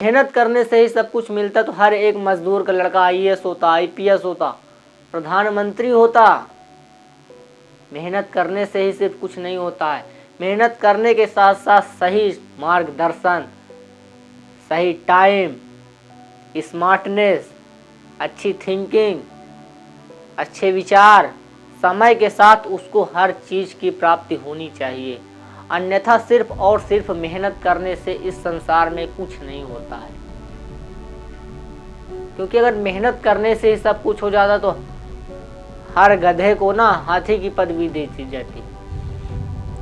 मेहनत करने से ही सब कुछ मिलता तो हर एक मजदूर का लड़का आईएएस होता, आईपीएस होता, प्रधानमंत्री होता। मेहनत करने से ही सिर्फ कुछ नहीं होता है। मेहनत करने के साथ साथ सही मार्गदर्शन, सही टाइम, स्मार्टनेस, अच्छी थिंकिंग, अच्छे विचार, समय के साथ उसको हर चीज की प्राप्ति होनी चाहिए। अन्यथा सिर्फ और सिर्फ मेहनत करने से इस संसार में कुछ नहीं होता है। क्योंकि अगर मेहनत करने से ही सब कुछ हो जाता तो हर गधे को ना हाथी की पदवी दे दी जाती,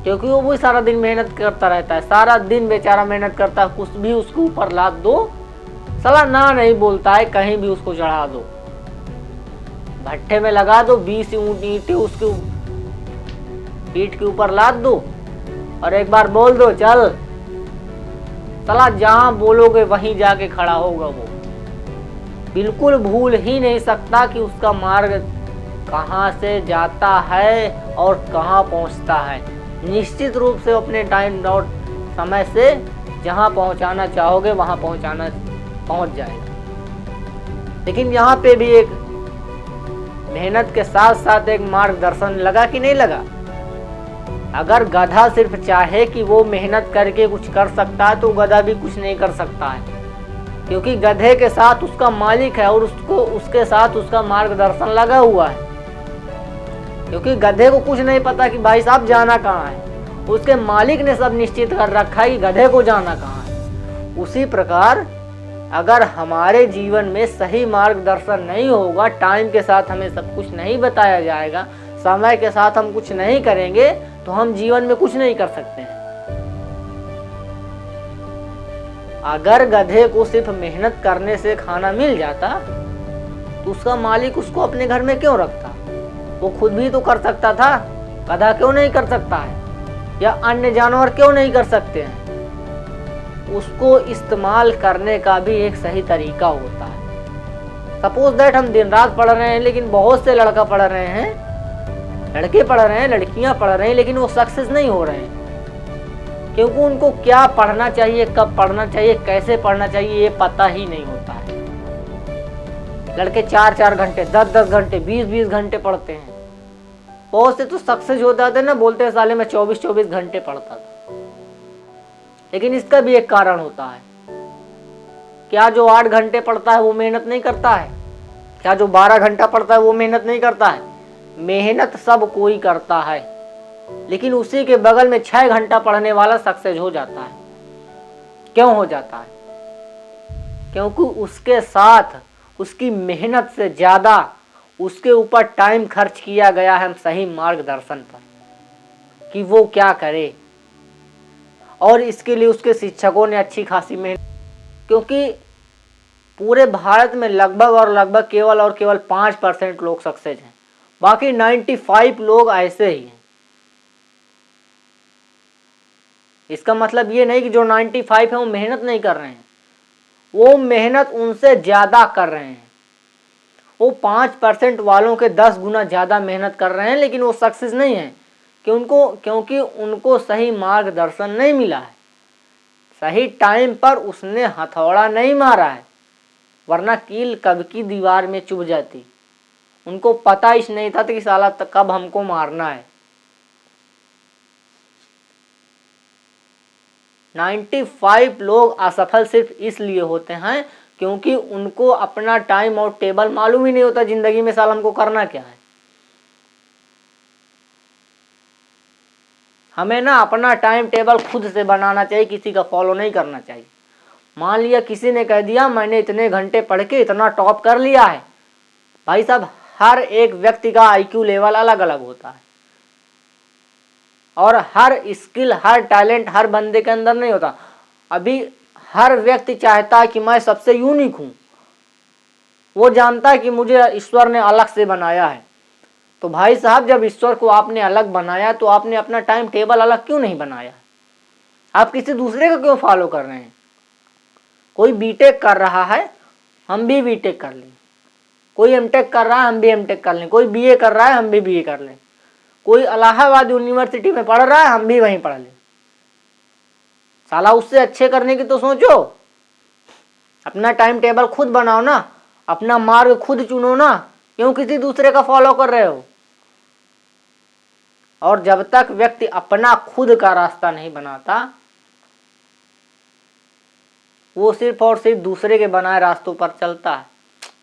क्योंकि वो भी सारा दिन मेहनत करता रहता है। सारा दिन बेचारा मेहनत करता है, कुछ भी उसके ऊपर लाद दो साला ना नहीं बोलता है, कहीं भी उसको चढ़ा दो, भट्टे में लगा दो, 20 ईंटें उसके पीठ के ऊपर लाद दो और एक बार बोल दो चल, साला जहां बोलोगे वहीं जाके खड़ा होगा। वो बिल्कुल भूल ही नहीं सकता कि उसका मार्ग कहां से जाता है और कहां पहुंचता है। निश्चित रूप से अपने टाइम और समय से जहां पहुंचाना चाहोगे वहां पहुंच जाएगा। लेकिन यहाँ पे भी एक मेहनत के साथ साथ एक मार्गदर्शन लगा कि नहीं लगा। अगर गधा सिर्फ चाहे कि वो मेहनत करके कुछ कर सकता है तो गधा भी कुछ नहीं कर सकता है, क्योंकि गधे के साथ उसका मालिक है और उसके साथ उसका मार्गदर्शन लगा हुआ है। क्योंकि गधे को कुछ नहीं पता कि भाई साहब जाना कहाँ है, उसके मालिक ने सब निश्चित कर रखा है कि गधे को जाना कहाँ है। उसी प्रकार अगर हमारे जीवन में सही मार्गदर्शन नहीं होगा, टाइम के साथ हमें सब कुछ नहीं बताया जाएगा, समय के साथ हम कुछ नहीं करेंगे तो हम जीवन में कुछ नहीं कर सकते हैं। अगर गधे को सिर्फ मेहनत करने से खाना मिल जाता तो उसका मालिक उसको अपने घर में क्यों रखता? वो खुद भी तो कर सकता था। गधा क्यों नहीं कर सकता है, या अन्य जानवर क्यों नहीं कर सकते हैं? उसको इस्तेमाल करने का भी एक सही तरीका होता है। सपोज दैट हम दिन रात पढ़ रहे हैं, लेकिन बहुत से लड़के पढ़ रहे हैं, लड़कियां पढ़ रहे हैं, लेकिन वो सक्सेस नहीं हो रहे हैं, क्योंकि उनको क्या पढ़ना चाहिए, कब पढ़ना चाहिए, कैसे पढ़ना चाहिए ये पता ही नहीं होता है। लड़के 4-4 घंटे, 10-10 घंटे, 20-20 घंटे पढ़ते हैं। बहुत से तो सक्सेस हो जाते ना, बोलते हैं साले मैं 24-24 घंटे पढ़ता था। लेकिन इसका भी एक कारण होता है। क्या जो 8 घंटे पढ़ता है वो मेहनत नहीं करता है? क्या जो 12 घंटा पढ़ता है वो मेहनत नहीं करता है? मेहनत सब कोई करता है, लेकिन उसी के बगल में 6 घंटा पढ़ने वाला सक्सेस हो जाता है। क्यों हो जाता है? क्योंकि उसके साथ उसकी मेहनत से ज्यादा उसके ऊपर टाइम खर्च किया गया है सही मार्गदर्शन पर कि वो क्या करे, और इसके लिए उसके शिक्षकों ने अच्छी खासी मेहनत। क्योंकि पूरे भारत में लगभग केवल 5% लोग सक्सेस हैं, बाकी 95 लोग ऐसे ही हैं। इसका मतलब ये नहीं कि जो 95 है वो मेहनत नहीं कर रहे हैं, वो मेहनत उनसे ज्यादा कर रहे हैं। वो 5% वालों के 10 गुना ज्यादा मेहनत कर रहे हैं, लेकिन वो सक्सेस नहीं है क्योंकि उनको सही मार्गदर्शन नहीं मिला है, सही टाइम पर उसने हथौड़ा नहीं मारा है, वरना कील कब की दीवार में चुभ जाती। उनको पता ही नहीं था कि साला कब हमको मारना है। 95 लोग असफल सिर्फ इसलिए होते हैं क्योंकि उनको अपना टाइम और टेबल मालूम ही नहीं होता जिंदगी में साल हमको करना क्या है। हमें ना अपना टाइम टेबल खुद से बनाना चाहिए, किसी का फॉलो नहीं करना चाहिए। मान लिया किसी ने कह दिया मैंने इतने घंटे पढ़ के इतना टॉप कर लिया है, भाई साहब हर एक व्यक्ति का आईक्यू लेवल अलग अलग होता है, और हर स्किल हर टैलेंट हर बंदे के अंदर नहीं होता। अभी हर व्यक्ति चाहता है कि मैं सबसे यूनिक हूं, वो जानता है कि मुझे ईश्वर ने अलग से बनाया है। तो भाई साहब जब ईश्वर को आपने अलग बनाया तो आपने अपना टाइम टेबल अलग क्यों नहीं बनाया? आप किसी दूसरे का क्यों फॉलो कर रहे हैं? कोई बीटेक कर रहा है, हम भी बीटेक कर लें। कोई एमटेक कर रहा है, हम भी एमटेक कर लें। कोई बीए कर रहा है, हम भी बीए कर लें। कोई इलाहाबाद यूनिवर्सिटी में पढ़ रहा है, हम भी वहीं पढ़ लें। साला उससे अच्छे करने की तो सोचो। अपना टाइम टेबल खुद बनाओ ना, अपना मार्ग खुद चुनो ना, क्यों किसी दूसरे का फॉलो कर रहे हो। और जब तक व्यक्ति अपना खुद का रास्ता नहीं बनाता, वो सिर्फ और सिर्फ दूसरे के बनाए रास्तों पर चलता है,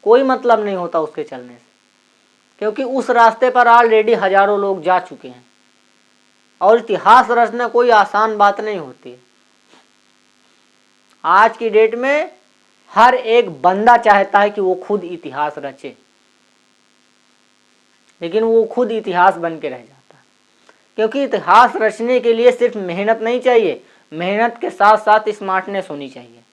कोई मतलब नहीं होता उसके चलने से, क्योंकि उस रास्ते पर ऑलरेडी हजारों लोग जा चुके हैं। और इतिहास रचना कोई आसान बात नहीं होती। आज की डेट में हर एक बंदा चाहता है कि वो खुद इतिहास रचे, लेकिन वो खुद इतिहास बन के रह जाता है। क्योंकि इतिहास रचने के लिए सिर्फ मेहनत नहीं चाहिए, मेहनत के साथ साथ स्मार्टनेस होनी चाहिए।